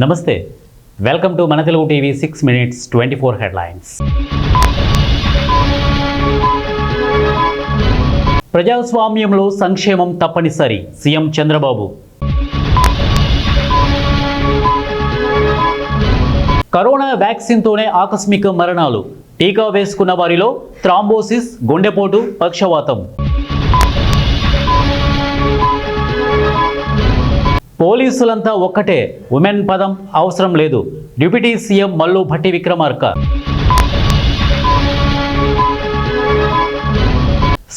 నమస్తే, welcome to మన Telugu TV 6 minutes 24 headlines. ప్రజాస్వామ్యంలో సంక్షేమం తప్పనిసరి, సీఎం చంద్రబాబు. కరోనా వ్యాక్సిన్తోనే ఆకస్మిక మరణాలు, టీకా వేసుకున్న వారిలో థ్రాంబోసిస్, గుండెపోటు, పక్షవాతం. పోలీసులంతా ఒక్కటే, ఉమెన్ పదం అవసరం లేదు, deputy CM Mallu Bhatti Vikramarka.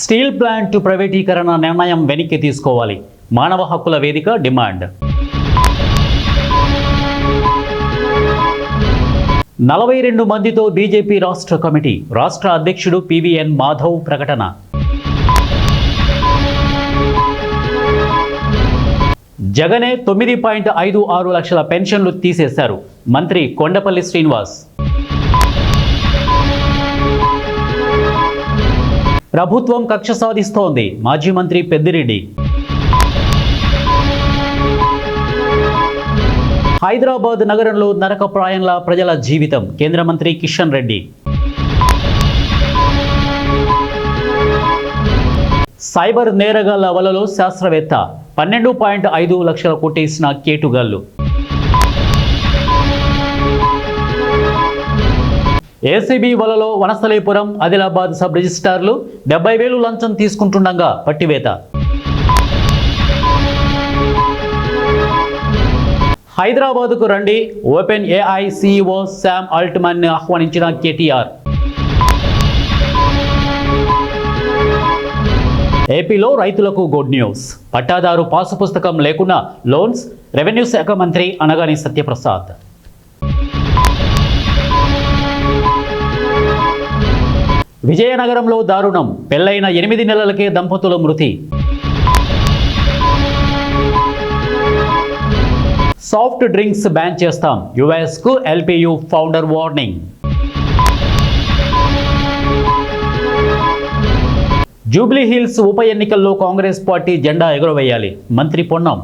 Steel plant ప్రైవేటీకరణ నిర్ణయం వెనక్కి తీసుకోవాలి, మానవ హక్కుల వేదిక డిమాండ్. 42 మందితో బీజేపీ రాష్ట్ర కమిటీ, రాష్ట్ర అధ్యక్షుడు పివిఎన్ మాధవ్ ప్రకటన. జగనే 9.56 లక్షల పెన్షన్లు తీసేశారు, మంత్రి కొండపల్లి శ్రీనివాస్. ప్రభుత్వం కక్ష సాధిస్తోంది, మాజీ మంత్రి పెద్దిరెడ్డి. హైదరాబాద్ నగరంలో నరకప్రాయంలా ప్రజల జీవితం, కేంద్ర మంత్రి కిషన్ రెడ్డి. సైబర్ నేరగాళ్ల వలలో శాస్త్రవేత్త, 12.5 లక్షల కొట్టేసిన కేటుగాళ్లు. ఏసీబీ వలలో వనస్థలీపురం, ఆదిలాబాద్ సబ్ రిజిస్ట్రార్లు 70,000 లంచం తీసుకుంటుండగా పట్టివేత. హైదరాబాద్కు రండి, open AI CEO Sam Altman ఆహ్వానించిన కేటీఆర్. ఏపీలో రైతులకు గుడ్ న్యూస్, పట్టాదారు పాసు పుస్తకం లేకున్నా లోన్స్, రెవెన్యూ శాఖ మంత్రి అనగాని సత్యప్రసాద్. విజయనగరంలో దారుణం, పెళ్లైన 8 నెలలకే దంపతుల మృతి. సాఫ్ట్ డ్రింక్స్ బ్యాన్ చేస్తాం, యుఎస్కు LPU founder warning. Jubilee Hills ఉప ఎన్నికల్లో కాంగ్రెస్ పార్టీ జెండా ఎగురవేయాలి, మంత్రి పొన్నం.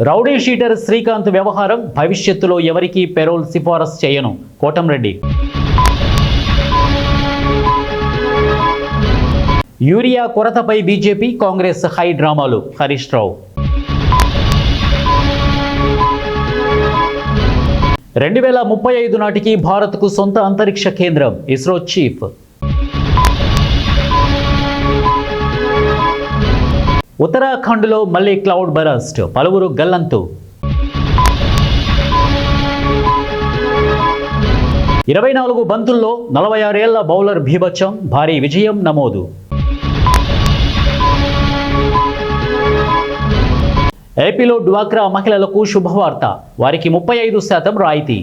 రౌడీ షీటర్ శ్రీకాంత్ వ్యవహారం, భవిష్యత్తులో ఎవరికీ పెరోల్ సిఫారసు చేయను, కోటంరెడ్డి. యూరియా కొరతపై బీజేపీ కాంగ్రెస్ హై డ్రామాలు, హరీష్ రావు. 2035 నాటికి భారత్కు సొంత అంతరిక్ష కేంద్రం, ఇస్రో చీఫ్. ఉత్తరాఖండ్లో మళ్లీ క్లౌడ్ బరస్ట్, పలువురు గల్లంతు. 24 బంతుల్లో 46 ఏళ్ల బౌలర్ భీభత్సం, భారీ విజయం నమోదు. ఏపీలో డ్వాక్రా మహిళలకు శుభవార్త, వారికి 35% రాయితీ.